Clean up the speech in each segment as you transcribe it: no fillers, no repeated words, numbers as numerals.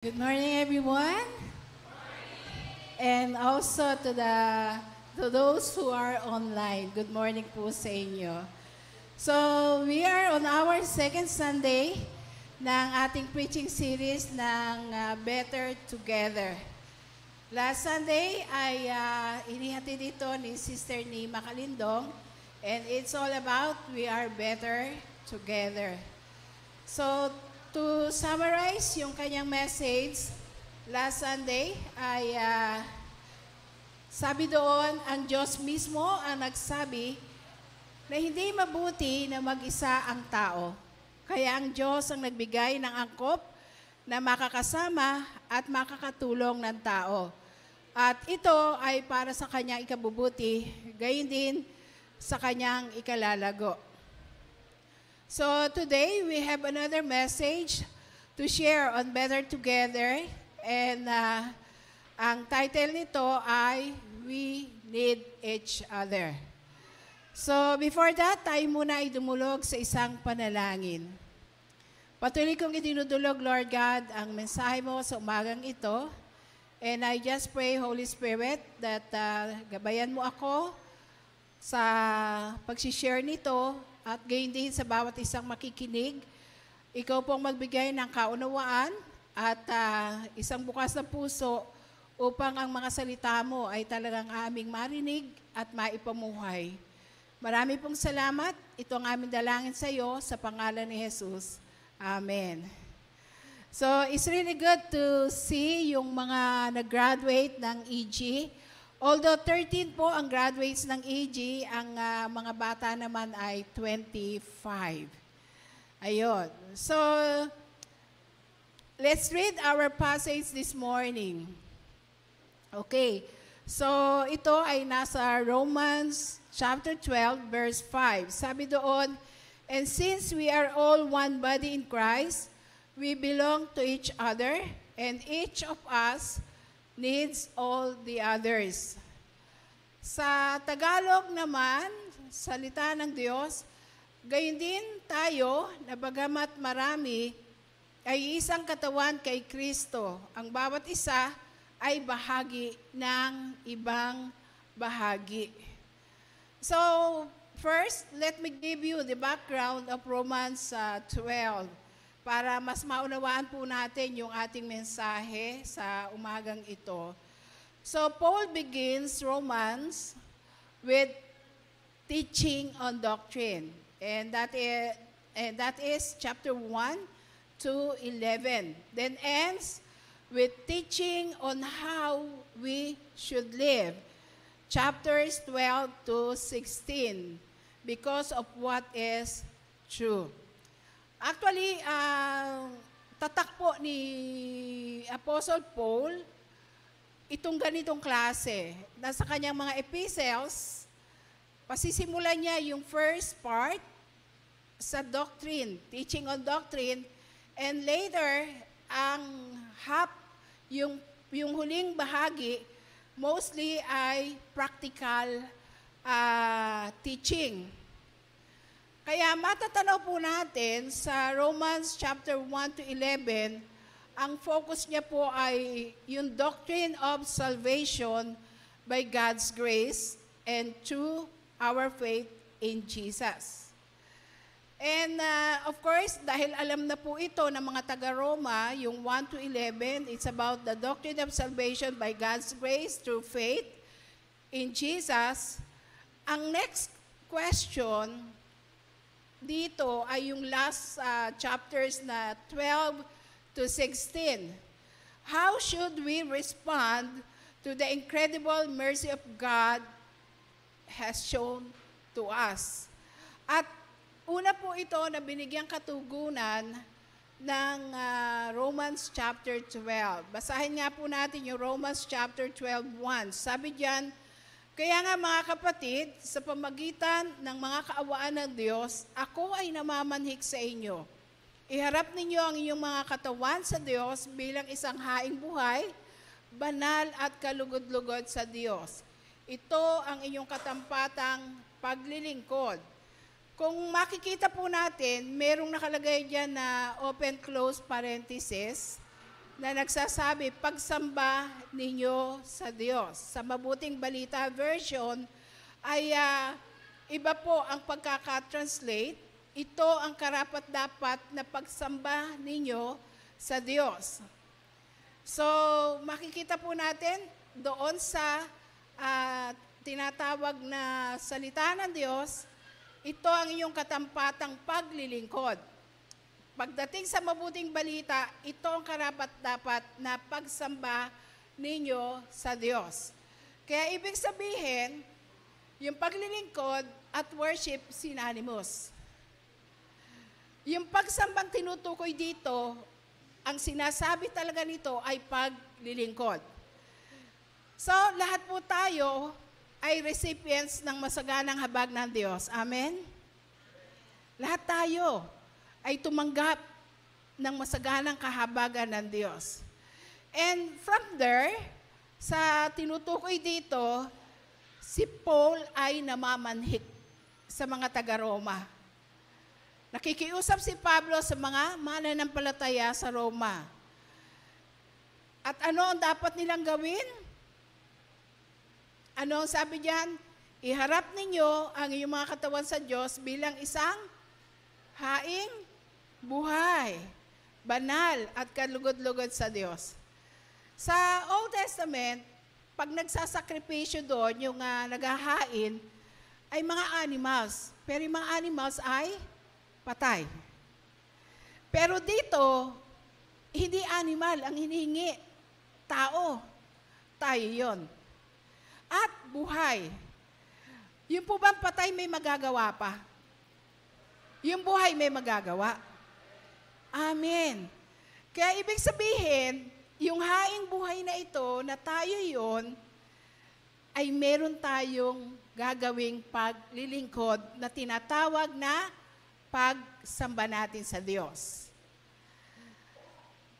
Good morning, everyone, and also to those who are online. Good morning po sa inyo. So, we are on our second Sunday ng ating preaching series ng Better Together. Last Sunday ay inihatid dito ni Sister ni Makalindong, and it's all about we are better together. So, to summarize yung kanyang message, last Sunday ay sabi doon, ang Diyos mismo ang nagsabi na hindi mabuti na mag-isa ang tao. Kaya ang Diyos ang nagbigay ng angkop na makakasama at makakatulong ng tao. At ito ay para sa kanyang ikabubuti, gayon din sa kanyang ikalalago. So today we have another message to share on Better Together, and ang title nito ay We Need Each Other. So before that, tayo muna ay dumulog sa isang panalangin. Patuloy kong idinudulog, Lord God, ang mensahe mo sa umagang ito, and I just pray, Holy Spirit, that gabayan mo ako sa pag-share nito, at gayon din sa bawat isang makikinig. Ikaw pong magbigay ng kaunawaan at isang bukas na puso upang ang mga salita mo ay talagang aming marinig at maipamuhay. Marami pong salamat. Ito ang aming dalangin sa iyo sa pangalan ni Jesus. Amen. So, it's really good to see yung mga nag-graduate ng EG. Although 13 po ang graduates ng EG, ang mga bata naman ay 25. Ayun. So, let's read our passage this morning. Okay. So, ito ay nasa Romans chapter 12, verse 5. Sabi doon, and since we are all one body in Christ, we belong to each other, and each of us needs all the others. Sa Tagalog naman, salita ng Diyos, gayon din tayo na bagamat marami, ay isang katawan kay Kristo. Ang bawat isa ay bahagi ng ibang bahagi. So, first, let me give you the background of Romans 12 para mas maunawaan po natin yung ating mensahe sa umagang ito. So, Paul begins Romans with teaching on doctrine. And that is chapter 1 to 11. Then ends with teaching on how we should live. Chapters 12 to 16, because of what is true. Actually, tatak po ni Apostle Paul itong ganitong klase. Nasa kanyang mga epistles, pasisimulan niya yung first part sa doctrine, teaching on doctrine, and later, ang yung huling bahagi, mostly ay practical teaching. Kaya matatanaw po natin sa Romans chapter 1 to 11, ang focus niya po ay yung doctrine of salvation by God's grace and through our faith in Jesus. And of course, dahil alam na po ito ng mga taga-Roma, yung 1 to 11, it's about the doctrine of salvation by God's grace through faith in Jesus. Ang next question dito ay yung last chapters na 12 to 16. How should we respond to the incredible mercy of God has shown to us? At una po ito na binigyang katugunan ng Romans chapter 12. Basahin nga po natin yung Romans chapter 12:1. Sabi diyan, kaya nga mga kapatid, sa pamagitan ng mga kaawaan ng Diyos, ako ay namamanhik sa inyo. Iharap ninyo ang inyong mga katawan sa Diyos bilang isang haing buhay, banal at kalugod-lugod sa Diyos. Ito ang inyong katampatang paglilingkod. Kung makikita po natin, merong nakalagay dyan na open-close parenthesis na nagsasabi, pagsamba ninyo sa Diyos. Sa Mabuting Balita version ay iba po ang pagkakatranslate. Ito ang karapat-dapat na pagsamba ninyo sa Diyos. So, makikita po natin doon sa tinatawag na salita ng Diyos, ito ang iyong katampatang paglilingkod. Pagdating sa Mabuting Balita, ito ang karapat-dapat na pagsamba ninyo sa Diyos. Kaya ibig sabihin, yung paglilingkod at worship synonymous. Yung pagsambang tinutukoy dito, ang sinasabi talaga nito ay paglilingkod. So, lahat po tayo ay recipients ng masaganang habag ng Diyos. Amen? Lahat tayo ay tumanggap ng masaganang kahabagan ng Diyos. And from there, sa tinutukoy dito, si Paul ay namamanhik sa mga taga-Roma. Nakikiusap si Pablo sa mga mananampalataya sa Roma. At ano ang dapat nilang gawin? Ano ang sabi diyan? Iharap ninyo ang iyong mga katawan sa Diyos bilang isang haing buhay, banal at kalugod-lugod sa Diyos. Sa Old Testament, pag nagsasakripisyo doon, yung naghahain, ay mga animals. Pero yung mga animals ay patay. Pero dito, hindi animal ang hinihingi. Tao. Tayo yon. At buhay. Yung po bang patay may magagawa pa? Yung buhay may magagawa. Amen. Kaya ibig sabihin, yung haing buhay na ito, na tayo yon, ay meron tayong gagawing paglilingkod na tinatawag na pagsamba natin sa Diyos.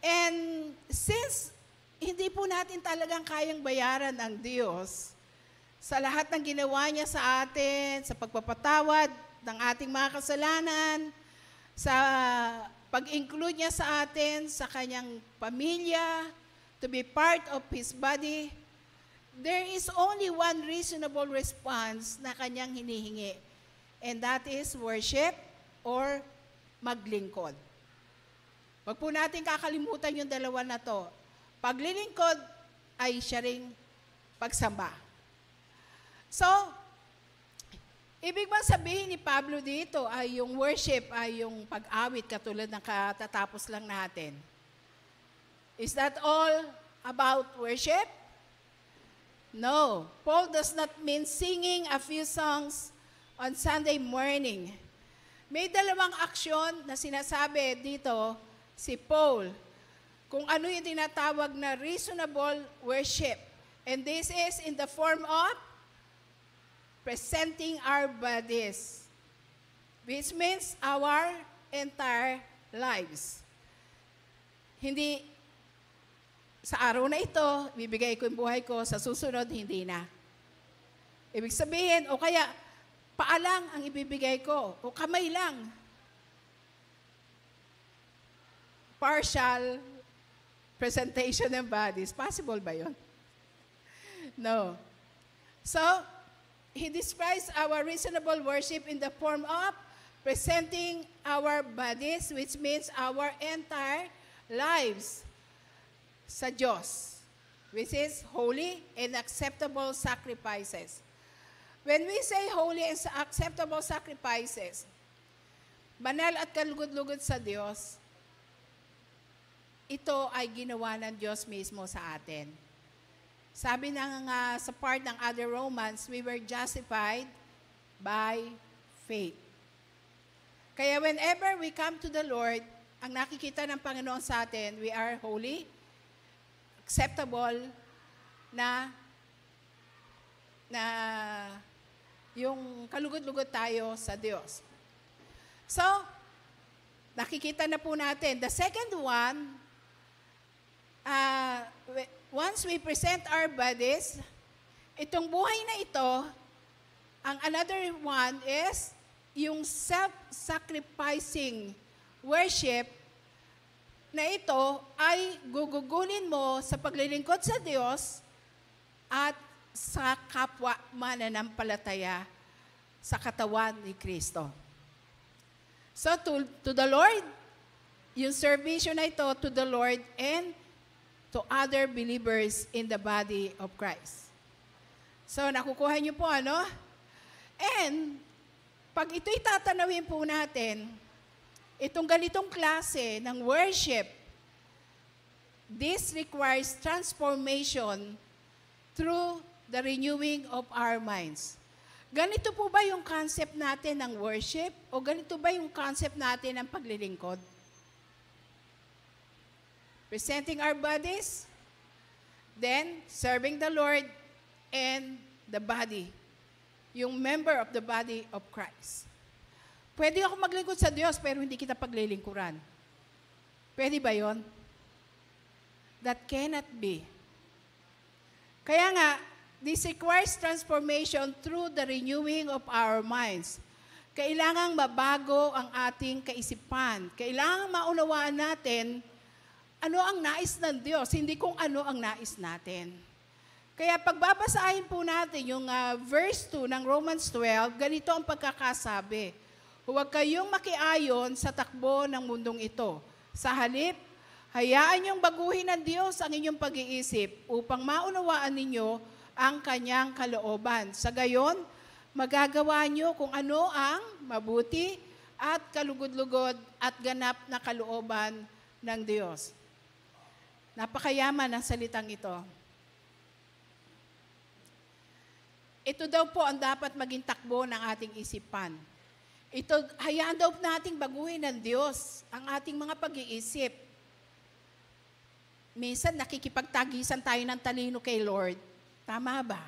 And since hindi po natin talagang kayang bayaran ang Diyos sa lahat ng ginawa niya sa atin, sa pagpapatawad ng ating mga kasalanan, sa pag-include niya sa atin, sa kanyang pamilya, to be part of His body, there is only one reasonable response na kanyang hinihingi. And that is worship or maglingkod. Huwag po natin kakalimutan yung dalawa na to. Paglilingkod ay siya ring pagsamba. So, ibig bang sabihin ni Pablo dito ay yung worship ay yung pag-awit katulad ng katatapos lang natin? Is that all about worship? No. Paul does not mean singing a few songs on Sunday morning. May dalawang aksyon na sinasabi dito si Paul kung ano yung tinatawag na reasonable worship. And this is in the form of presenting our bodies, which means our entire lives. Hindi sa araw na ito, bibigay ko yung buhay ko, sa susunod, hindi na. Ibig sabihin, o kaya, paa lang ang ibibigay ko, o kamay lang. Partial presentation ng bodies. Possible ba yun? No. So, he describes our reasonable worship in the form of presenting our bodies, which means our entire lives sa Diyos, which is holy and acceptable sacrifices. When we say holy and acceptable sacrifices, banal at kalugod-lugod sa Diyos, ito ay ginawa ng Diyos mismo sa atin. Sabi sa part ng other Romans, we were justified by faith. Kaya whenever we come to the Lord, ang nakikita ng Panginoon sa atin, we are holy, acceptable na yung kalugod-lugod tayo sa Diyos. So, nakikita na po natin. The second one, once we present our bodies, itong buhay na ito, ang another one is yung self-sacrificing worship na ito ay gugugulin mo sa paglilingkod sa Diyos at sa kapwa mananampalataya sa katawan ni Kristo. So to the Lord, yung servisyo na ito to the Lord and to other believers in the body of Christ. So nakukuha niyo po ano? And pag ito'y tatanawin po natin, itong ganitong klase ng worship, this requires transformation through the renewing of our minds. Ganito po ba yung concept natin ng worship? O ganito ba yung concept natin ng paglilingkod? Presenting our bodies, then serving the Lord and the body, yung member of the body of Christ. Pwede ako maglingkod sa Diyos pero hindi kita paglilingkuran. Pwede ba yon? That cannot be. Kaya nga, this requires transformation through the renewing of our minds. Kailangang mabago ang ating kaisipan. Kailangang maunawaan natin ano ang nais ng Diyos, hindi kung ano ang nais natin. Kaya pagbabasahin po natin yung verse 2 ng Romans 12, ganito ang pagkakasabi. Huwag kayong makiayon sa takbo ng mundong ito. Sa halip, hayaan niyong baguhin ng Diyos ang inyong pag-iisip upang maunawaan ninyo ang kanyang kalooban. Sa gayon, magagawa niyo kung ano ang mabuti at kalugod-lugod at ganap na kalooban ng Diyos. Napakayaman ang salitang ito. Ito daw po ang dapat maging takbo ng ating isipan. Ito, hayaan daw nating baguhin ng Diyos ang ating mga pag-iisip. Minsan nakikipagtagisan tayo ng talino kay Lord. Tama ba?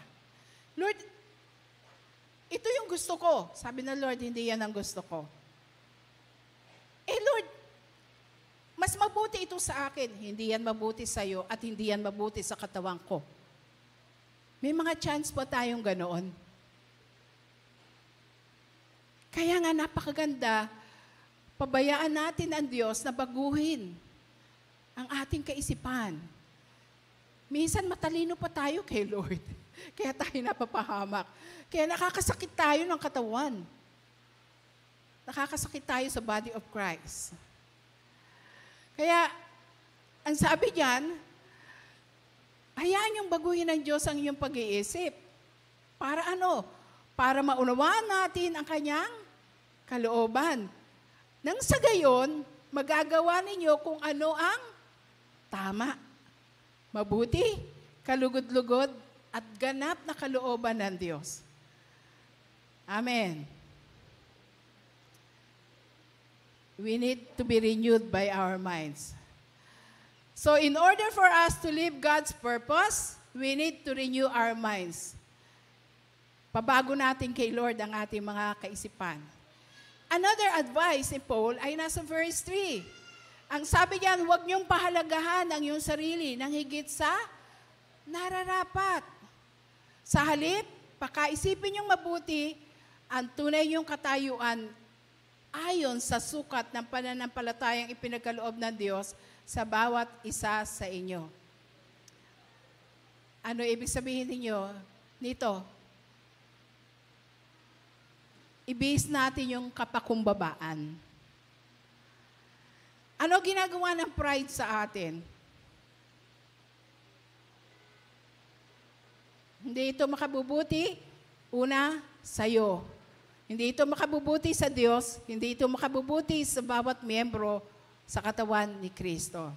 Lord, ito yung gusto ko. Sabi ng Lord, hindi yan ang gusto ko. Lord, mas mabuti ito sa akin. Hindi yan mabuti sa iyo at hindi yan mabuti sa katawan ko. May mga chance po tayong ganoon. Kaya nga napakaganda, pabayaan natin ang Diyos na baguhin ang ating kaisipan. Minsan matalino pa tayo kay Lord. Kaya tayo napapahamak. Kaya nakakasakit tayo ng katawan. Nakakasakit tayo sa body of Christ. Kaya, ang sabi diyan, hayaan yung baguhin ng Diyos ang iyong pag-iisip. Para ano? Para maunawaan natin ang kanyang kalooban. Nang sa gayon, magagawa ninyo kung ano ang tama, mabuti, kalugod-lugod, at ganap na kalooban ng Diyos. Amen. We need to be renewed by our minds. So in order for us to live God's purpose, we need to renew our minds. Pabago natin kay Lord ang ating mga kaisipan. Another advice ni Paul ay nasa verse 3. Ang sabi niyan, huwag niyong pahalagahan ang iyong sarili nang higit sa nararapat. Sa halip, pakaisipin niyong mabuti ang tunay niyong katayuan ayon sa sukat ng pananampalatayang ipinagkaloob ng Diyos sa bawat isa sa inyo. Ano ibig sabihin nito? Ibis natin yung kapakumbabaan. Ano ginagawa ng pride sa atin? Hindi ito makabubuti, una, sa'yo. Hindi ito makabubuti sa Diyos, hindi ito makabubuti sa bawat miyembro sa katawan ni Kristo.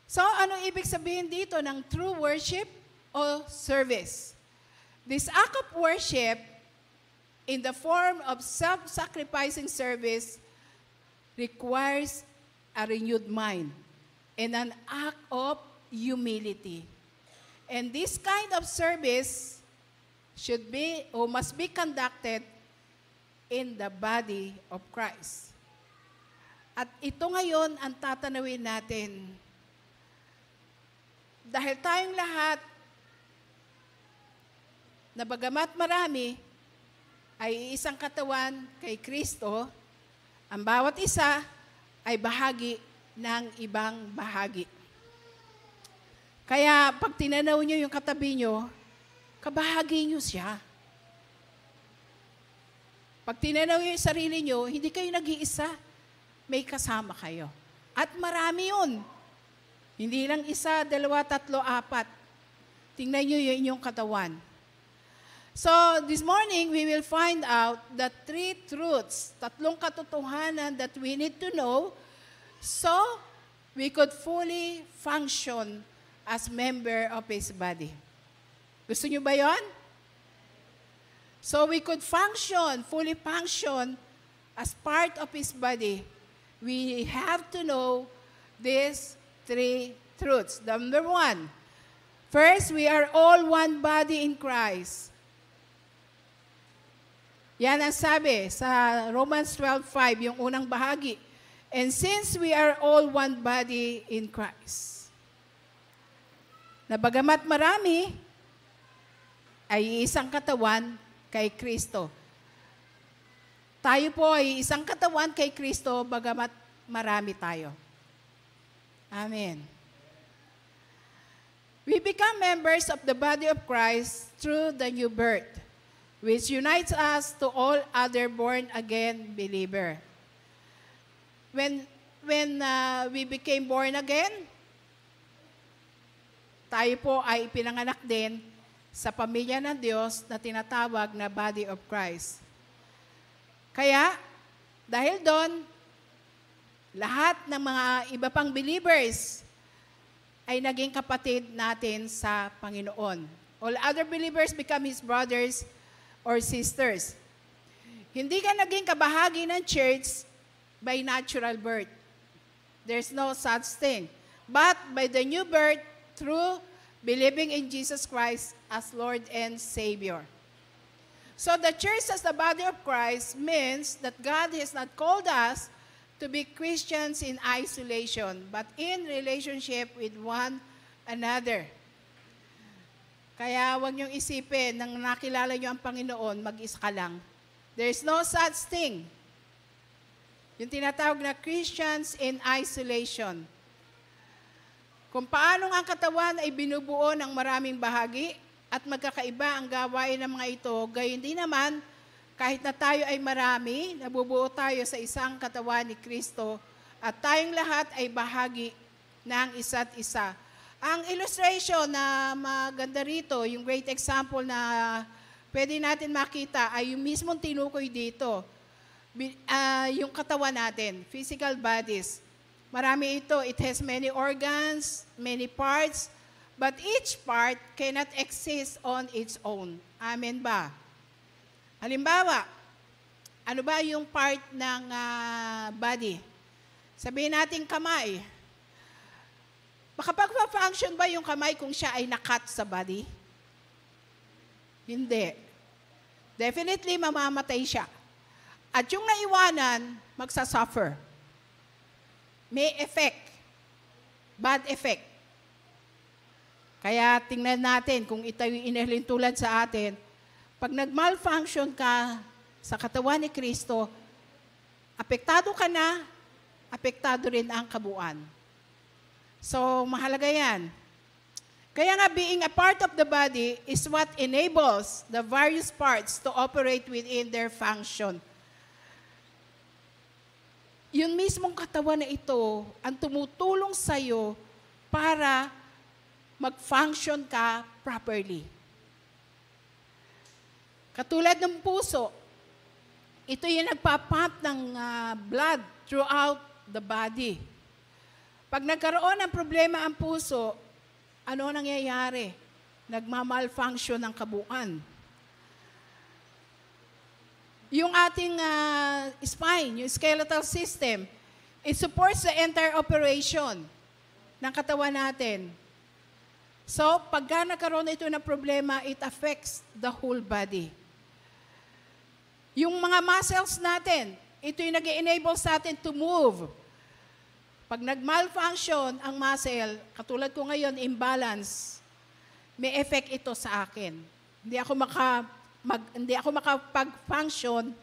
So, ano ibig sabihin dito ng true worship o service? This act of worship in the form of self-sacrificing service requires a renewed mind and an act of humility. And this kind of service should be or must be conducted in the body of Christ. At ito ngayon ang tatanawin natin. Dahil tayong lahat, na bagamat marami, ay isang katawan kay Kristo, ang bawat isa ay bahagi ng ibang bahagi. Kaya pag tinanaw nyo yung katabi nyo, kabahagi nyo siya. Pag tinanaw nyo yung sarili nyo, hindi kayo nag-iisa, may kasama kayo. At marami yun. Hindi lang isa, dalawa, tatlo, apat. Tingnan nyo yung inyong katawan. So, this morning, we will find out the 3 truths, 3 katotohanan that we need to know so we could fully function as member of His body. Gusto nyo ba yon? So we could function, fully function as part of His body. We have to know these 3 truths. Number 1, first, we are all one body in Christ. Yan ang sabi sa Romans 12:5, yung unang bahagi. And since we are all one body in Christ. Na bagamat marami, ay isang katawan kay Kristo. Tayo po ay isang katawan kay Kristo, bagamat marami tayo. Amen. We become members of the body of Christ through the new birth, which unites us to all other born-again believer. When we became born again, tayo po ay pinanganak din sa pamilya ng Diyos na tinatawag na body of Christ. Kaya, dahil doon, lahat ng mga iba pang believers ay naging kapatid natin sa Panginoon. All other believers become His brothers or sisters. Hindi ka naging kabahagi ng church by natural birth. There's no such thing. But by the new birth, through believing in Jesus Christ as Lord and Savior. So the church as the body of Christ means that God has not called us to be Christians in isolation, but in relationship with one another. Kaya huwag niyong isipin, nang nakilala niyo ang Panginoon, mag-isa ka lang. There is no such thing. Yung tinatawag na Christians in isolation. Kung paano ang katawan ay binubuo ng maraming bahagi at magkakaiba ang gawain ng mga ito, gayon din naman, kahit na tayo ay marami, nabubuo tayo sa isang katawan ni Kristo at tayong lahat ay bahagi ng isa't isa. Ang illustration na maganda rito, yung great example na pwede natin makita ay yung mismong tinukoy dito. Yung katawan natin, physical bodies. Marami ito. It has many organs, many parts, but each part cannot exist on its own. Amen ba? Halimbawa, ano ba yung part ng body? Sabihin natin kamay. Makapag-function ba yung kamay kung siya ay nakat sa body? Hindi. Definitely, mamamatay siya. At yung naiwanan, magsasuffer. May effect. Bad effect. Kaya tingnan natin kung ito yung inalintulad sa atin. Pag nag-malfunction ka sa katawan ni Kristo, apektado ka na, apektado rin ang kabuuan. So, mahalaga yan. Kaya nga, being a part of the body is what enables the various parts to operate within their function. Yung mismong katawan na ito ang tumutulong sa'yo para mag-function ka properly. Katulad ng puso, ito yung nagpapump ng blood throughout the body. Pag nagkaroon ng problema ang puso, ano nangyayari? Nagmamalfunction ng kabuuan. Yung ating spine, yung skeletal system, it supports the entire operation ng katawan natin. So, pagka nagkaroon ito ng problema, it affects the whole body. Yung mga muscles natin, ito yung nag-enable sa atin to move. Pag nag-malfunction ang muscle, katulad ko ngayon, imbalance, may effect ito sa akin. Hindi ako makapag-function,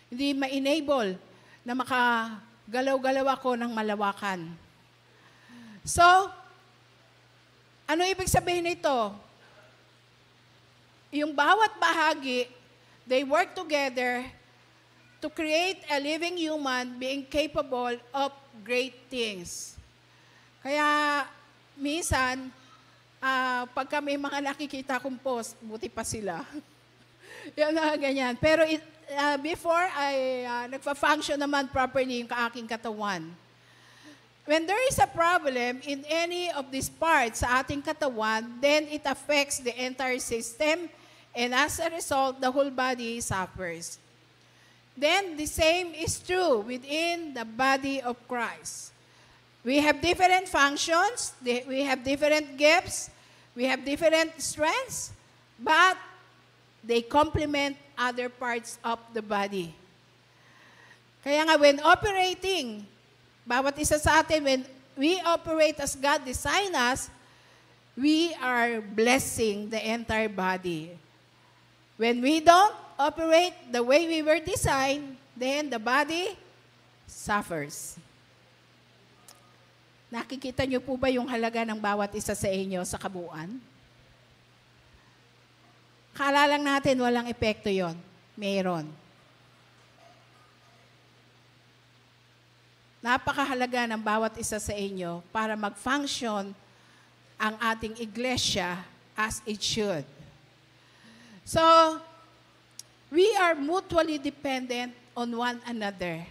hindi ma-enable na makagalaw-galaw ako ng malawakan. So, ano ibig sabihin nito? Yung bawat bahagi, they work together to create a living human being capable of great things. Kaya, minsan, pagka may mga nakikita kong post, buti pa sila. Yan na, ganyan. Pero before ay nagpa-function naman properly yung aking katawan. When there is a problem in any of these parts sa ating katawan, then it affects the entire system, and as a result, the whole body suffers. Then the same is true within the body of Christ. We have different functions, we have different gifts, we have different strengths, but they complement other parts of the body. Kaya nga, when operating, bawat isa sa atin, when we operate as God designed us, we are blessing the entire body. When we don't operate the way we were designed, then the body suffers. Nakikita niyo po ba yung halaga ng bawat isa sa inyo sa kabuuan? Kala lang natin walang epekto yon. Mayroon. Napakahalaga ng bawat isa sa inyo para mag-function ang ating iglesia as it should. So, we are mutually dependent on one another.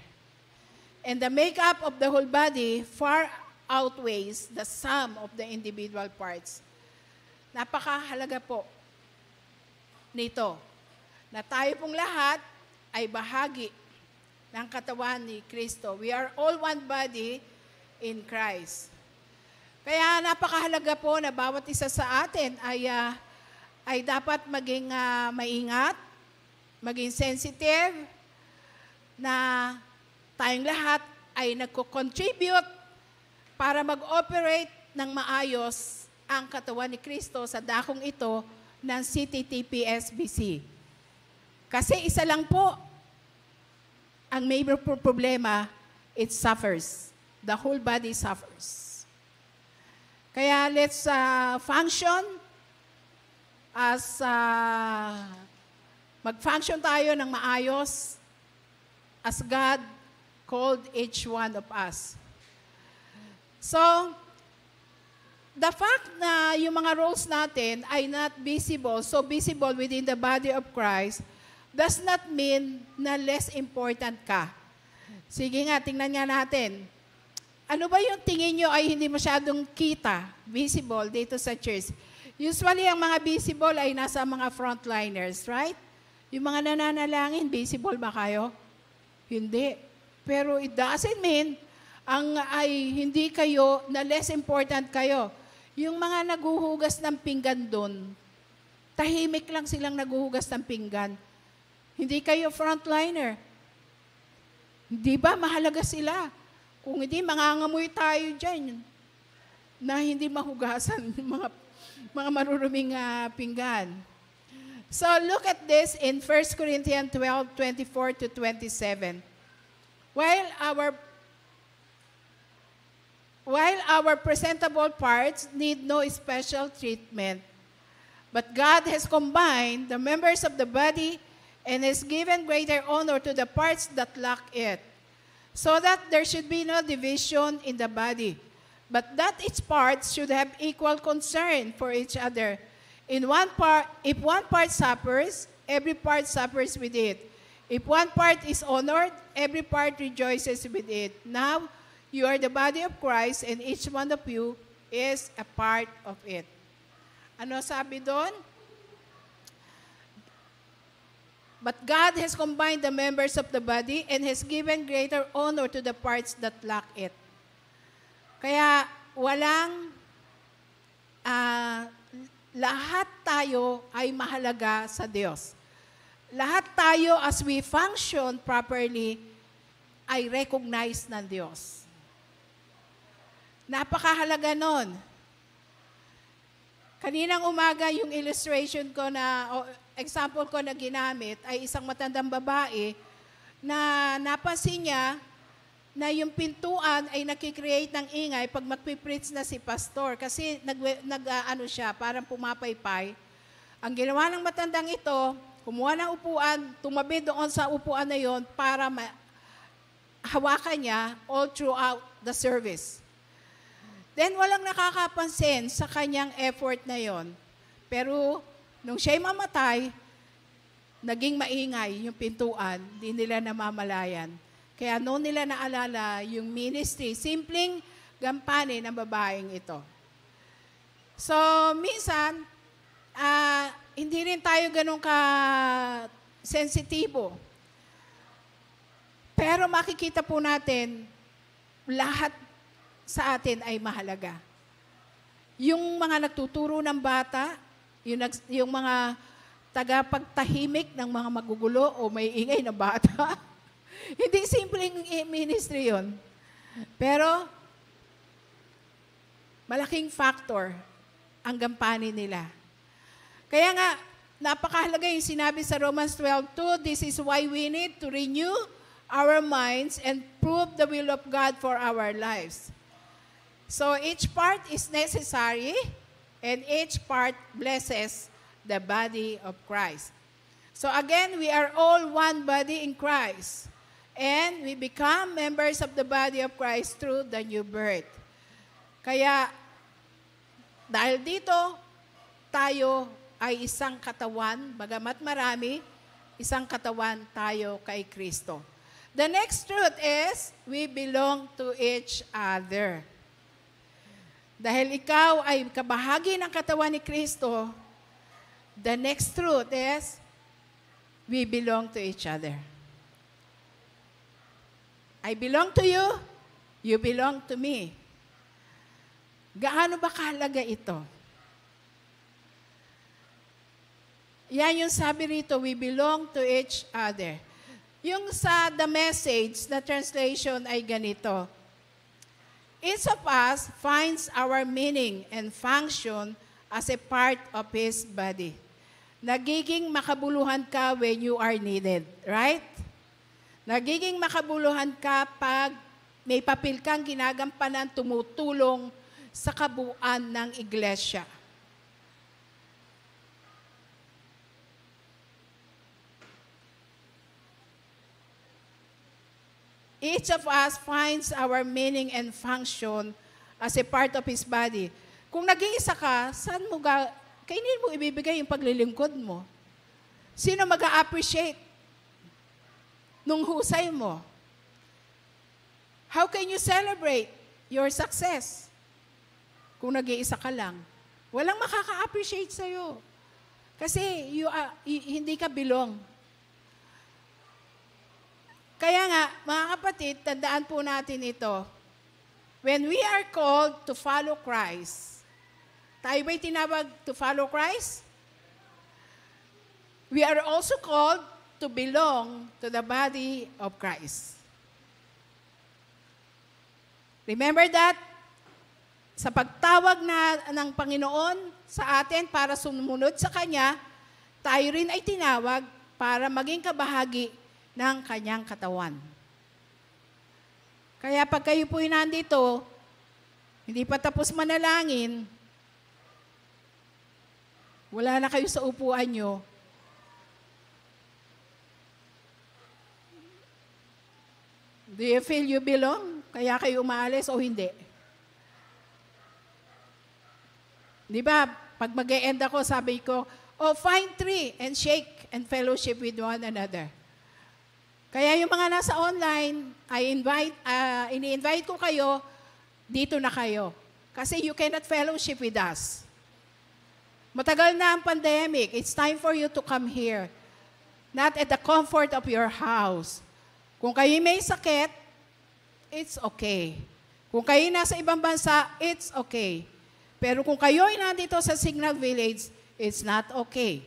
And the makeup of the whole body far outweighs the sum of the individual parts. Napakahalaga po nito na tayo pong lahat ay bahagi ng katawan ni Kristo. We are all one body in Christ. Kaya napakahalaga po na bawat isa sa atin ay dapat maging maingat, maging sensitive, na tayong lahat ay nagko-contribute para mag-operate ng maayos ang katawan ni Kristo sa dakong ito ng CTTPSBC. Kasi isa lang po ang major problema, it suffers. The whole body suffers. Kaya let's function as mag-function tayo ng maayos as God called each one of us. So, the fact na yung mga roles natin ay not visible, so visible within the body of Christ, does not mean na less important ka. Sige nga, tingnan nga natin. Ano ba yung tingin nyo ay hindi masyadong kita, visible dito sa church? Usually, ang mga visible ay nasa mga frontliners, right? Yung mga nananalangin, visible ba kayo? Hindi. Pero it doesn't mean ay hindi kayo, na less important kayo. Yung mga naguhugas ng pinggan doon, tahimik lang silang naguhugas ng pinggan. Hindi kayo frontliner. Hindi ba mahalaga sila? Kung hindi, mangangamoy tayo dyan na hindi mahugasan yung mga maruruming pinggan. So look at this in 1 Corinthians 12:24 to 27. While our presentable parts need no special treatment, but God has combined the members of the body and has given greater honor to the parts that lack it, so that there should be no division in the body, but that its parts should have equal concern for each other. If one part suffers, every part suffers with it. If one part is honored, every part rejoices with it. Now, you are the body of Christ, and each one of you is a part of it. Ano sabi doon? But God has combined the members of the body and has given greater honor to the parts that lack it. Kaya walang, lahat tayo ay mahalaga sa Diyos. Lahat tayo, as we function properly, ay recognize ng Diyos. Napakahalaga nun. Kaninang umaga, yung illustration ko example ko na ginamit ay isang matandang babae na napansin niya na yung pintuan ay nakikreate ng ingay pag magpipreach na si pastor. Kasi ano siya, parang pumapaypay. Ang ginawa ng matandang ito, kumuha ng upuan, tumabi doon sa upuan na yon para hawakan niya all throughout the service. Then walang nakakapansin sa kanyang effort na yon. Pero nung siya'y mamatay, naging maingay yung pintuan, di nila namamalayan. Kaya noon nila naalala yung ministry, simpleng gampanin ng babaeng ito. So, minsan, hindi rin tayo ganun ka-sensitibo. Pero makikita po natin, lahat sa atin ay mahalaga. Yung mga nagtuturo ng bata, yung mga tagapagtahimik ng mga magugulo o may ingay na bata, hindi simpleng ministry yun. Pero, malaking factor ang gampanin nila. Kaya nga, napakahalaga yung sinabi sa Romans 12:2, this is why we need to renew our minds and prove the will of God for our lives. So each part is necessary and each part blesses the body of Christ. So again, we are all one body in Christ. And we become members of the body of Christ through the new birth. Kaya, dahil dito, tayo ay isang katawan, bagamat marami, isang katawan tayo kay Kristo. The next truth is, we belong to each other. Dahil ikaw ay kabahagi ng katawan ni Kristo, the next truth is, we belong to each other. I belong to you, you belong to me. Gaano ba kahalaga ito? Yan yung sabi rito, we belong to each other. Yung sa The Message na translation ay ganito. Each of us finds our meaning and function as a part of His body. Nagiging makabuluhan ka when you are needed, right? Nagiging makabuluhan ka pag may papel kang ginagampanan tumutulong sa kabuuan ng iglesia. Each of us finds our meaning and function as a part of His body. Kung nag-iisa ka, kainin mo ibibigay yung paglilingkod mo? Sino mag-a-appreciate nung husay mo? How can you celebrate your success kung nag-iisa ka lang? Walang makaka-appreciate sa'yo. Kasi hindi ka belong. Kaya nga, mga kapatid, tandaan po natin ito. When we are called to follow Christ, tayo ba'y tinawag to follow Christ? We are also called to belong to the body of Christ. Remember that? Sa pagtawag ng Panginoon sa atin para sumunod sa Kanya, tayo rin ay tinawag para maging kabahagi ng Kanyang katawan. Kaya pag kayo po'y nandito, hindi pa tapos manalangin, wala na kayo sa upuan nyo, do you feel you belong? Kaya kayo umaalis o hindi? Di ba, pag mag-e-end ako, sabi ko, find three and shake and fellowship with one another. Kaya yung mga nasa online, ini-invite ko kayo, dito na kayo. Kasi you cannot fellowship with us. Matagal na ang pandemic. It's time for you to come here. Not at the comfort of your house. Kung kayo may sakit, it's okay. Kung kayo nasa ibang bansa, it's okay. Pero kung kayo ay nandito sa Signal Village, it's not okay.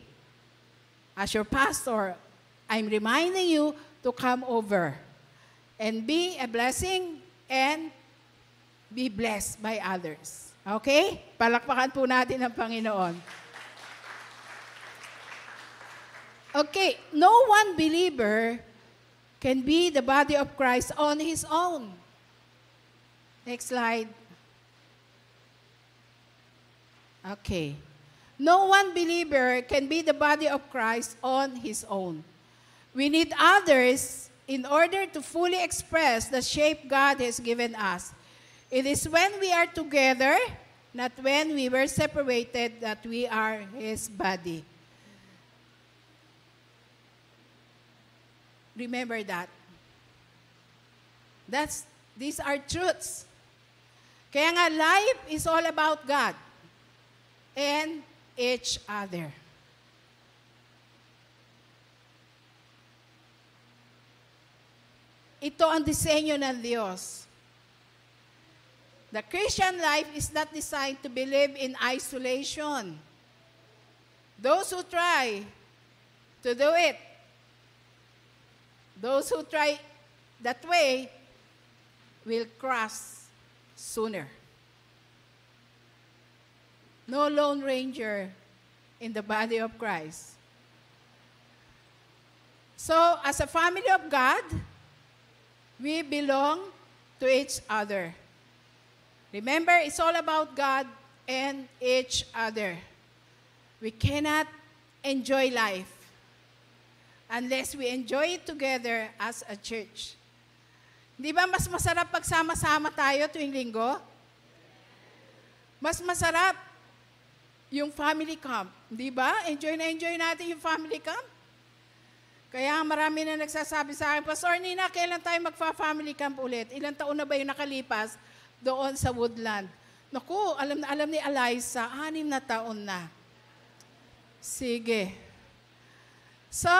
As your pastor, I'm reminding you to come over and be a blessing and be blessed by others. Okay? Palakpakan po natin ang Panginoon. Okay, no one believer can be the body of Christ on his own. Next slide. Okay. No one believer can be the body of Christ on his own. We need others in order to fully express the shape God has given us. It is when we are together, not when we were separated, that we are his body. Remember that. These are truths. Kaya nga, life is all about God and each other. Ito ang disenyo ng Diyos. The Christian life is not designed to be lived in isolation. Those who try to do it, those who try that way will cross sooner. No lone ranger in the body of Christ. So, as a family of God, we belong to each other. Remember, it's all about God and each other. We cannot enjoy life unless we enjoy it together as a church. Di ba mas masarap pagsama-sama tayo tuwing linggo? Mas masarap yung family camp. Di ba? Enjoy natin yung family camp. Kaya marami na nagsasabi sa akin, Pastor Nina, kailan tayo magfa-family camp ulit? Ilang taon na ba yung nakalipas doon sa Woodland? Naku, alam ni Eliza, 6 na taon na. Sige. So,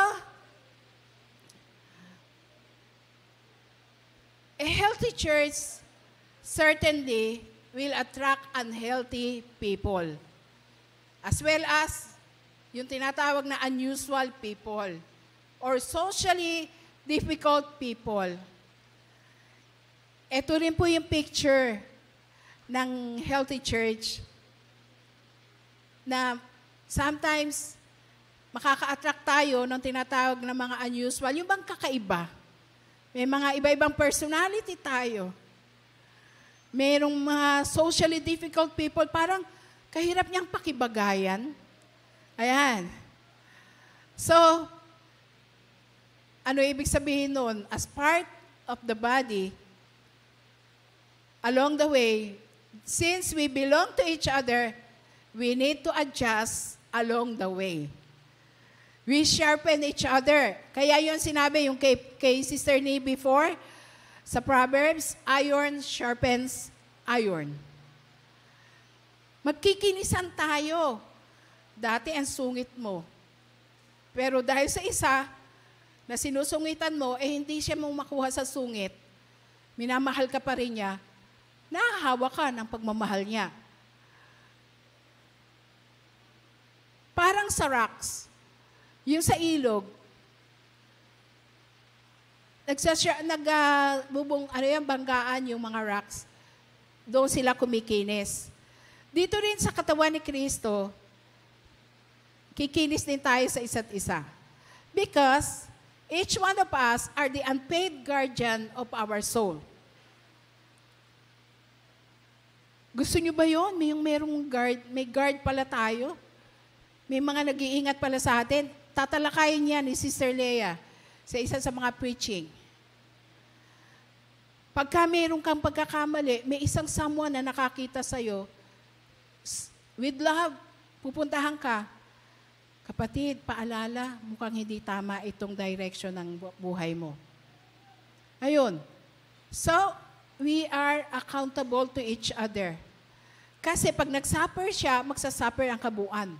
a healthy church certainly will attract unhealthy people. As well as yung tinatawag na unusual people or socially difficult people. Ito rin po yung picture ng healthy church na sometimes makaka-attract tayo ng tinatawag na mga unusual. Yung bang kakaiba? May mga iba-ibang personality tayo. Merong mga socially difficult people, parang kahirap niyang pakibagayan. Ayan. So, ano ibig sabihin nun? As part of the body, along the way, since we belong to each other, we need to adjust along the way. We sharpen each other. Kaya yun sinabi yung kay Sister Nee before, sa Proverbs, iron sharpens iron. Magkikinisan tayo. Dati ang sungit mo. Pero dahil sa isa na sinusungitan mo, hindi siya mong makuha sa sungit, minamahal ka pa rin niya, nahahawa ka ng pagmamahal niya. Parang sa rocks, yung sa ilog, banggaan yung mga rocks, doon sila kumikinis. Dito rin sa katawan ni Kristo, kikinis din tayo sa isa't isa. Because each one of us are the unpaid guardian of our soul. Gusto nyo ba yun? May guard pala tayo. May mga nag-iingat pala sa atin. Tatalakayin niya ni Sister Leah sa isa sa mga preaching. Pagka meron kang pagkakamali, may isang someone na nakakita sa'yo, with love, pupuntahan ka. Kapatid, paalala, mukhang hindi tama itong direction ng buhay mo. Ayun. So, we are accountable to each other. Kasi pag nag-suffer siya, magsasuffer ang kabuuan.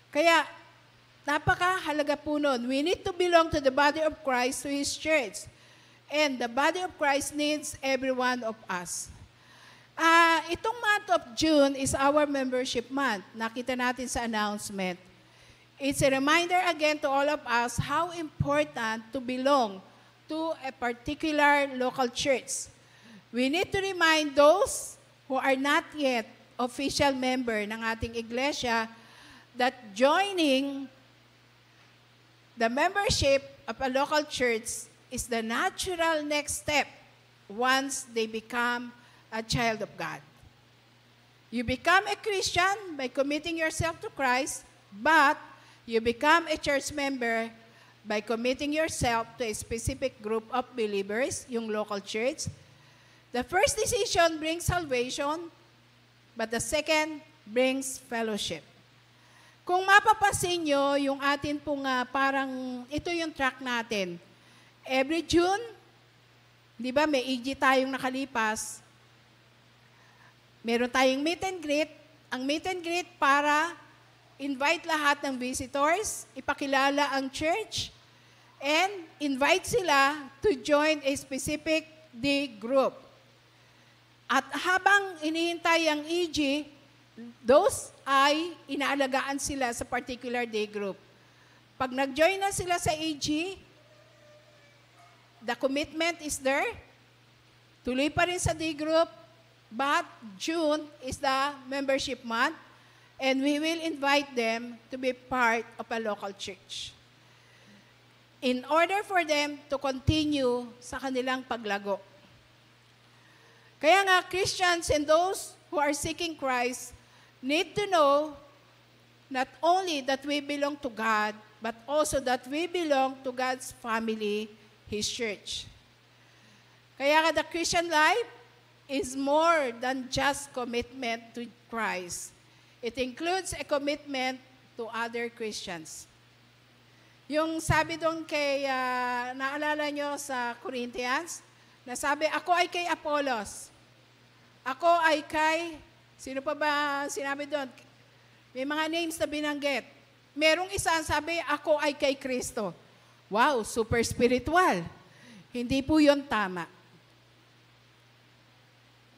Kaya, napakahalaga po nun. We need to belong to the body of Christ, to His church. And the body of Christ needs every one of us. Itong month of June is our membership month. Nakita natin sa announcement. It's a reminder again to all of us how important to belong to a particular local church. We need to remind those who are not yet official member ng ating iglesia that joining the membership of a local church is the natural next step once they become a child of God. You become a Christian by committing yourself to Christ, but you become a church member by committing yourself to a specific group of believers, yung local church. The first decision brings salvation, but the second brings fellowship. Kung mapapansin nyo, yung atin pong parang, ito yung track natin. Every June, di ba, may EG tayong nakalipas. Meron tayong meet and greet. Ang meet and greet para invite lahat ng visitors, ipakilala ang church, and invite sila to join a specific day group. At habang inihintay ang EG, those ay inaalagaan sila sa particular day group. Pag nag-join na sila sa EG, the commitment is there. Tuloy pa rin sa day group, but June is the membership month, and we will invite them to be part of a local church. In order for them to continue sa kanilang paglago. Kaya nga, Christians and those who are seeking Christ need to know not only that we belong to God, but also that we belong to God's family, His church. Kaya nga, the Christian life is more than just commitment to Christ. It includes a commitment to other Christians. Yung sabi doon kay, naalala nyo sa Corinthians, na sabi, ako ay kay Apollos. Ako ay kay, sino pa ba sinabi doon? May mga names na binanggit. Merong isa sabi, ako ay kay Kristo. Wow, super spiritual. Hindi po yun tama.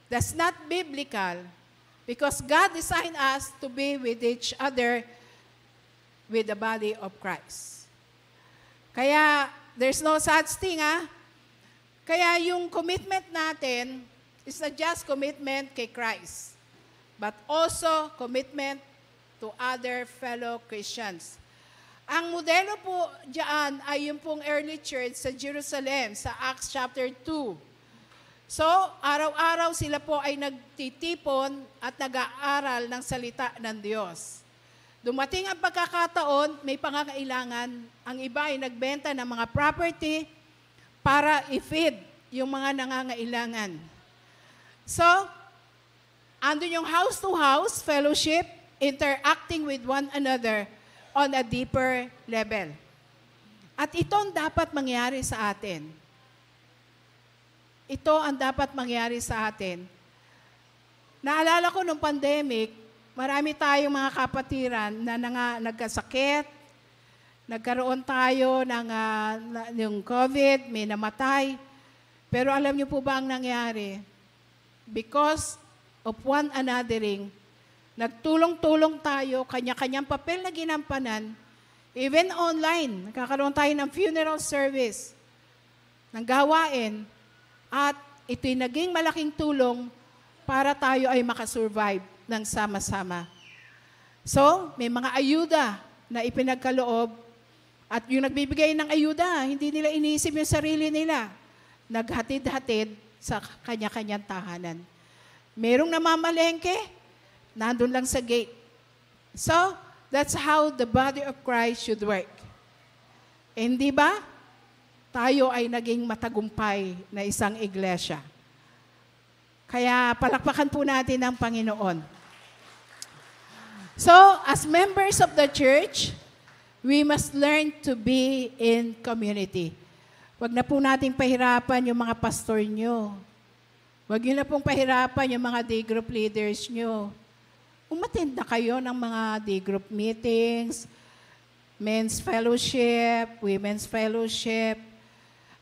That's not biblical because God designed us to be with each other with the body of Christ. Kaya, there's no such thing, Kaya yung commitment natin is not just commitment kay Christ, but also commitment to other fellow Christians. Ang modelo po diyan ay yung pong early church sa Jerusalem, sa Acts chapter 2. So, araw-araw sila po ay nagtitipon at nag-aaral ng salita ng Diyos. Dumating ang pagkakataon, may pangangailangan. Ang iba ay nagbenta ng mga property para i-feed yung mga nangangailangan. So, andun yung house-to-house fellowship, interacting with one another on a deeper level. At ito ang dapat mangyari sa atin. Ito ang dapat mangyari sa atin. Naalala ko nung pandemic, marami tayong mga kapatiran na nagkasakit, nagkaroon tayo ng yung COVID, may namatay. Pero alam niyo po ba ang nangyari? Because of one anothering, nagtulong-tulong tayo, kanya-kanyang papel na ginampanan, even online, nagkakaroon tayo ng funeral service, ng gawain, at ito'y naging malaking tulong para tayo ay makasurvive ng sama-sama. So, may mga ayuda na ipinagkaloob at yung nagbibigay ng ayuda, hindi nila iniisip yung sarili nila. Naghatid-hatid sa kanya-kanyang tahanan. Merong namamalengke, nandun lang sa gate. So, that's how the body of Christ should work. Hindi ba? Tayo ay naging matagumpay na isang iglesia. Kaya palakpakan po natin ang Panginoon. So, as members of the church, we must learn to be in community. Huwag na po nating pahirapan yung mga pastor nyo. Huwag nyo na pong pahirapan yung mga day group leaders nyo. Umattend na kayo ng mga day group meetings, men's fellowship, women's fellowship.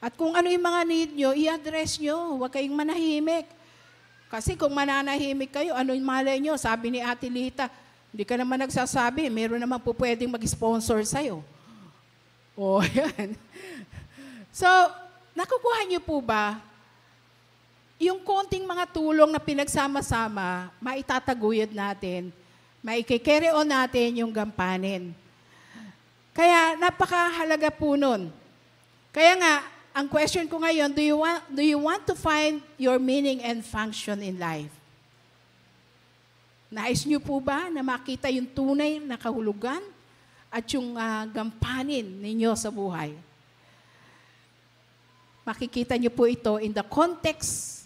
At kung ano yung mga need nyo, i-address nyo. Huwag kayong manahimik. Kasi kung mananahimik kayo, ano yung malay nyo? Sabi ni Ate Lita, hindi ka naman nagsasabi, meron naman po pwedeng mag-sponsor sa'yo. O, yan. So, nakukuha nyo po ba, yung konting mga tulong na pinagsama-sama, maitataguyod natin, maiki-carry on natin yung gampanin. Kaya napakahalaga po nun. Kaya nga, ang question ko ngayon, do you want to find your meaning and function in life? Nais niyo po ba na makita yung tunay na kahulugan at yung gampanin ninyo sa buhay? Makikita niyo po ito in the context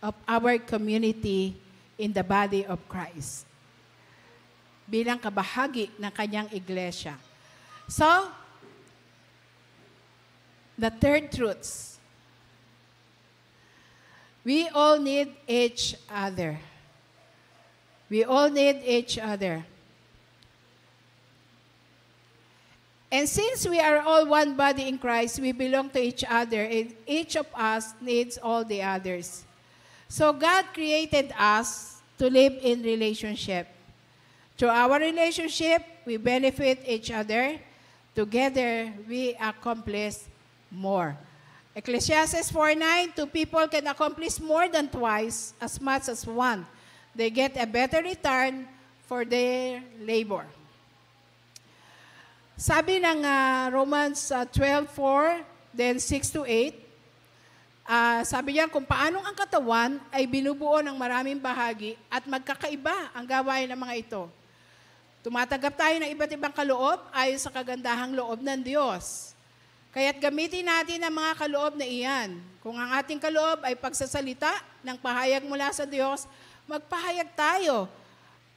of our community in the body of Christ. Bilang kabahagi ng kanyang iglesia. So, the third truths. We all need each other. We all need each other. And since we are all one body in Christ, we belong to each other, and each of us needs all the others. So God created us to live in relationship. Through our relationship, we benefit each other. Together, we accomplish more. Ecclesiastes 4:9, two people can accomplish more than twice as much as one. They get a better return for their labor. Sabi ng Romans 12:4, then 6-8, sabi niya kung paanong ang katawan ay binubuo ng maraming bahagi at magkakaiba ang gawain ng mga ito. Tumatanggap tayo ng iba't ibang kaloob ayon sa kagandahang loob ng Diyos. Kaya't gamitin natin ang mga kaloob na iyan. Kung ang ating kaloob ay pagsasalita ng pahayag mula sa Diyos, magpahayag tayo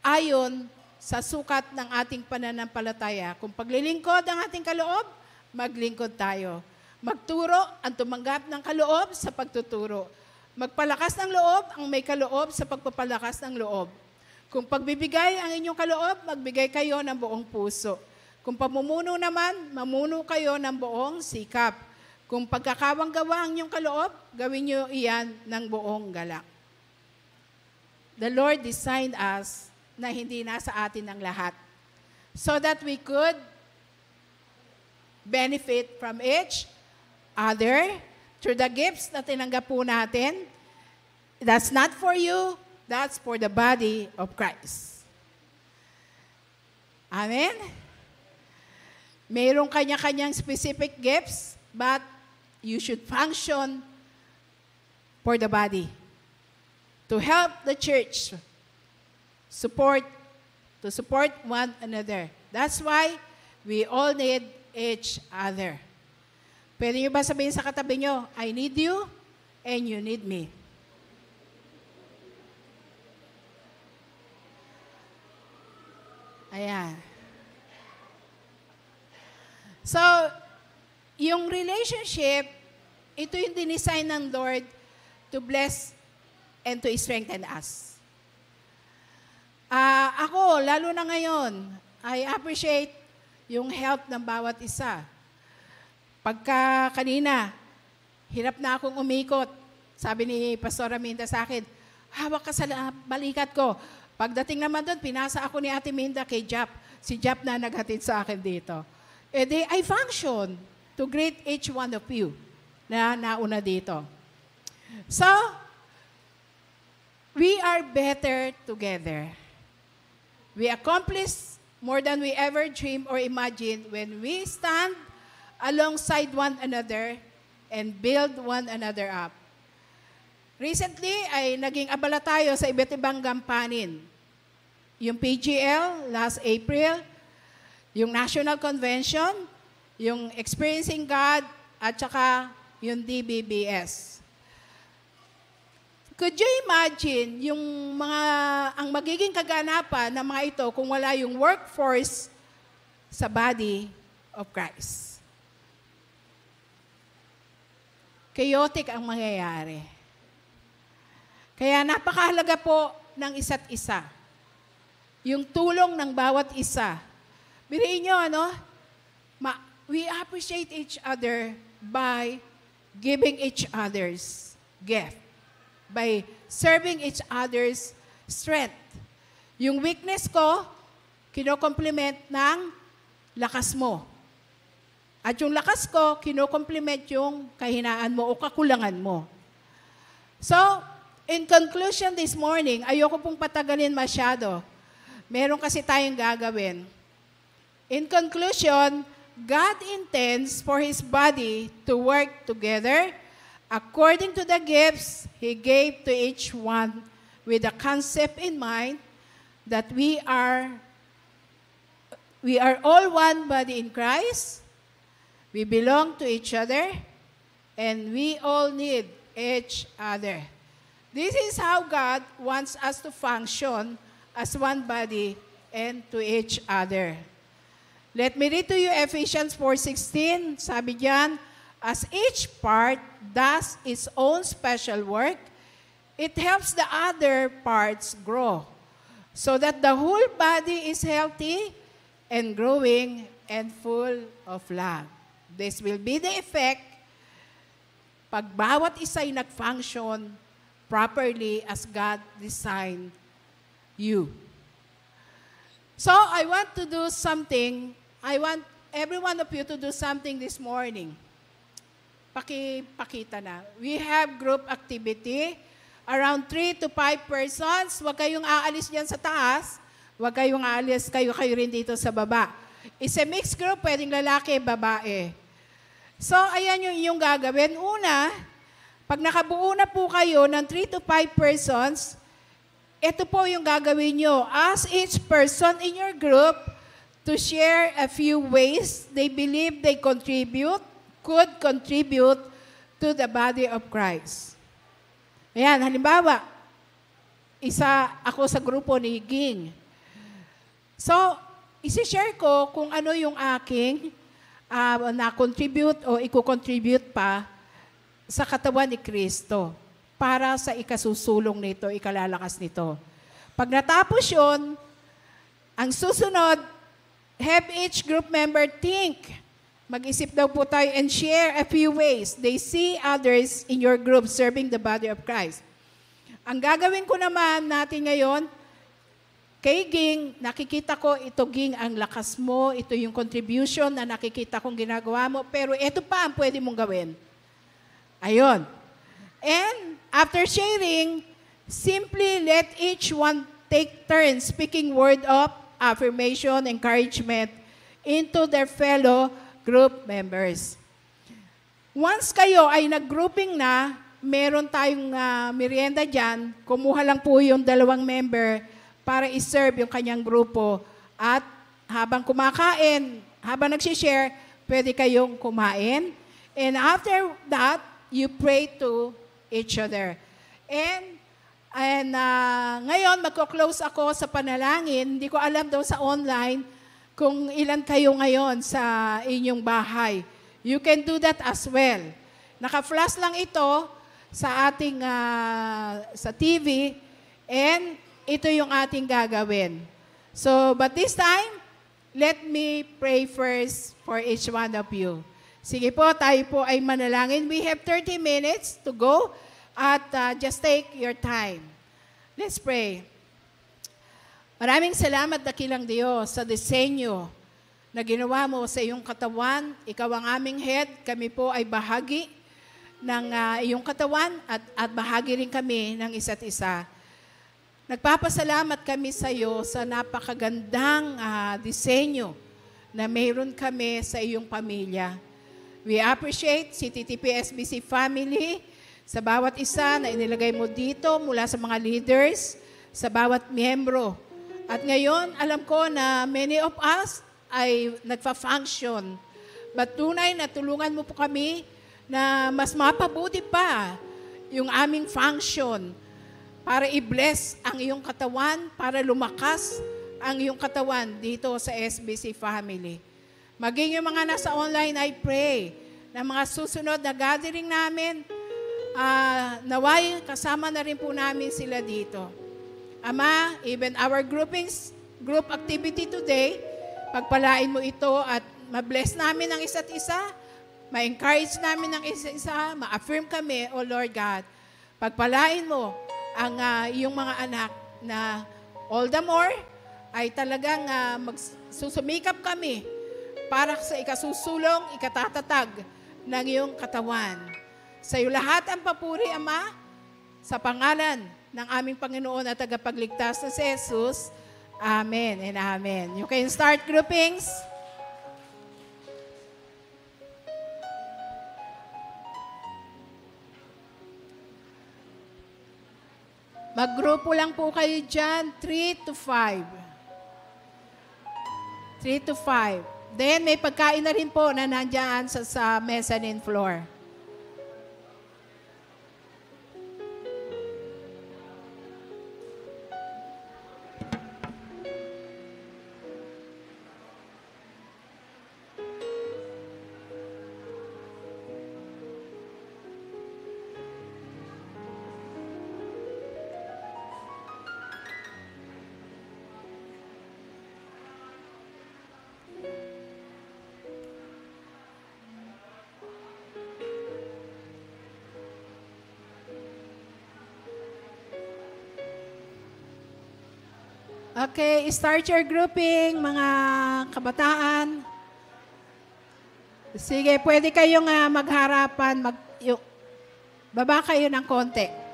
ayon sa sukat ng ating pananampalataya. Kung paglilingkod ang ating kaloob, maglingkod tayo. Magturo ang tumanggap ng kaloob sa pagtuturo. Magpalakas ng loob ang may kaloob sa pagpapalakas ng loob. Kung pagbibigay ang inyong kaloob, magbigay kayo ng buong puso. Kung pamumuno naman, mamuno kayo ng buong sikap. Kung pagkakawang gawa ang inyong kaloob, gawin niyo iyan ng buong galak. The Lord designed us na hindi nasa atin ang lahat so that we could benefit from each other through the gifts na tinanggap po natin. That's not for you, that's for the body of Christ. Amen? Mayroong kanya-kanyang specific gifts, but you should function for the body. To help the church to support one another. That's why we all need each other. Pwede nyo ba sabihin sa katabi nyo, I need you and you need me. Ayan. So, yung relationship, ito yung dinisign ng Lord to bless and to strengthen us. Ako, lalo na ngayon, I appreciate yung help ng bawat isa. Pagka kanina, hirap na akong umikot. Sabi ni Pastor Minda sa akin, hawak ka sa balikat ko. Pagdating naman doon, pinasa ako ni Ate Minda kay Jap. Si Jap na naghatid sa akin dito. I function to greet each one of you na nauna dito. So, we are better together. We accomplish more than we ever dreamed or imagined when we stand alongside one another and build one another up. Recently, ay naging abala tayo sa iba't ibang gampanin. Yung PGL, last April, yung National Convention, yung Experiencing God, at saka yung DBBS. Could you imagine ang magiging kaganapan ng mga ito kung wala yung workforce sa body of Christ? Chaotic ang mangyayari. Kaya napakahalaga po ng isa't isa. Yung tulong ng bawat isa. Biriin nyo, we appreciate each other by giving each other's gift. By serving each other's strength. Yung weakness ko, kino-complement ng lakas mo. At yung lakas ko, kino-complement yung kahinaan mo o kakulangan mo. So, in conclusion this morning, ayoko pong patagalin masyado. Meron kasi tayong gagawin. In conclusion, God intends for His body to work together according to the gifts He gave to each one, with the concept in mind that we are all one body in Christ. We belong to each other, and we all need each other. This is how God wants us to function as one body and to each other. Let me read to you Ephesians 4:16. Sabi diyan, as each part does its own special work, it helps the other parts grow, so that the whole body is healthy and growing and full of love. This will be the effect pag bawat isa'y nag-function properly as God designed you. So, I want to do something. I want every one of you to do something this morning. Pakita na. We have group activity. Around 3 to 5 persons. Huwag kayong aalis dyan sa taas. Huwag kayong aalis. Kayo rin dito sa baba. It's a mixed group. Pwedeng lalaki, babae. So, ayan yung gagawin. Una, pag nakabuo na po kayo ng 3 to 5 persons, ito po yung gagawin nyo. Ask each person in your group to share a few ways they believe they could contribute to the body of Christ. Ayan, halimbawa, isa ako sa grupo ni Ging. So, isi-share ko kung ano yung aking na-contribute o i-contribute pa sa katawan ni Kristo para sa ikasusulong nito, ikalalakas nito. Pag natapos yun, ang susunod, have each group member think. Mag-isip daw po tayo and share a few ways they see others in your group serving the body of Christ. Ang gagawin ko naman natin ngayon, kay Ging, nakikita ko, ito Ging, ang lakas mo, ito yung contribution na nakikita kong ginagawa mo, pero ito pa ang pwede mong gawin. Ayun. And after sharing, simply let each one take turns speaking word of affirmation, encouragement into their fellow group members. Once kayo ay nag-grouping na, meron tayong merienda dyan, kumuha lang po yung 2 member para i-serve yung kanyang grupo. At habang kumakain, habang nagsishare, pwede kayong kumain. And after that, you pray to each other. And ngayon, magko-close ako sa panalangin. Hindi ko alam daw sa online kung ilan kayo ngayon sa inyong bahay. You can do that as well. Naka-flash lang ito sa ating sa TV, and ito yung ating gagawin. So, but this time, let me pray first for each one of you. Sige po, tayo po ay manalangin. We have 30 minutes to go at just take your time. Let's pray. Maraming salamat, dakilang Diyos, sa disenyo na ginawa mo sa iyong katawan. Ikaw ang aming head. Kami po ay bahagi ng iyong katawan at bahagi rin kami ng isa't isa. Nagpapasalamat kami sa iyo sa napakagandang disenyo na mayroon kami sa iyong pamilya. We appreciate si TTP-SBC family sa bawat isa na inilagay mo dito mula sa mga leaders, sa bawat miyembro. At ngayon, alam ko na many of us ay nagfa-function. But tunay na tulungan mo po kami na mas mapabuti pa yung aming function para i-bless ang iyong katawan, para lumakas ang iyong katawan dito sa SBC family. Maging yung mga nasa online, I pray na mga susunod na gathering namin, naway kasama na rin po namin sila dito. Ama, even our group activity today, pagpalain mo ito at ma-bless namin ang isa't isa, ma-encourage namin ang isa't isa, ma-affirm kami, O Lord God. Pagpalain mo ang iyong mga anak na all the more ay talagang magsusumikap kami para sa ikasusulong, ikatatatag ng iyong katawan. Sa iyo lahat ang papuri, Ama, sa pangalan ng aming Panginoon at tagapagligtas na si Jesus. Amen and amen. You can start groupings. Maggrupo lang po kayo dyan, 3 to 5. 3 to 5. Then, may pagkain na rin po na nandyan sa mezzanine floor. Okay, start your grouping, mga kabataan. Sige, pwede kayong magharapan, baba kayo ng konti.